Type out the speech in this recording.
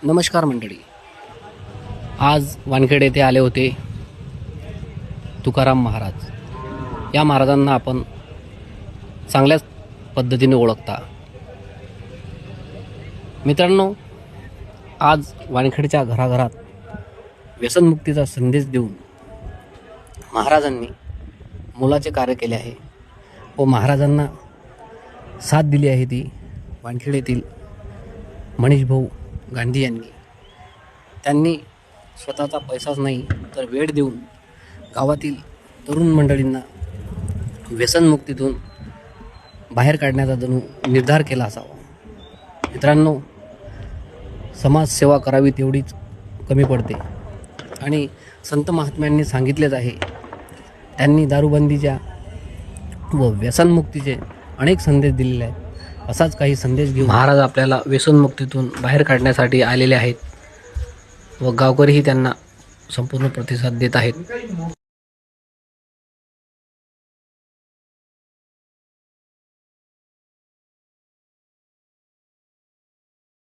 नमस्कार मंडळी. आज वानखेड येथे आले होते तुकाराम महाराज. या महाराजांना आपण चांगल्याच पद्धतीने ओळखता. मित्रांनो, आज वानखेडच्या घराघरात व्यसनमुक्तीचा संदेश देऊन महाराजांनी मोलाचे कार्य केले आहे व महाराजांना साथ दिली आहे ती वानखेड येथील मनीष भाऊ गांधी यांनी. त्यांनी स्वतःचा पैसाच नाही तर वेळ देऊन गावातील तरुण मंडळींना व्यसनमुक्तीतून बाहेर काढण्याचा जणू निर्धार केला असावा. मित्रांनो, समाजसेवा करावी तेवढीच कमी पडते आणि संत महात्म्यांनी सांगितलेच आहे. त्यांनी दारूबंदीच्या व व्यसनमुक्तीचे अनेक संदेश दिलेले आहेत. असाच काही संदेश घेऊन महाराज आपल्याला व्यसनमुक्तीतून बाहेर काढण्यासाठी आलेले आहेत व गावकरीही त्यांना संपूर्ण प्रतिसाद देत आहेत.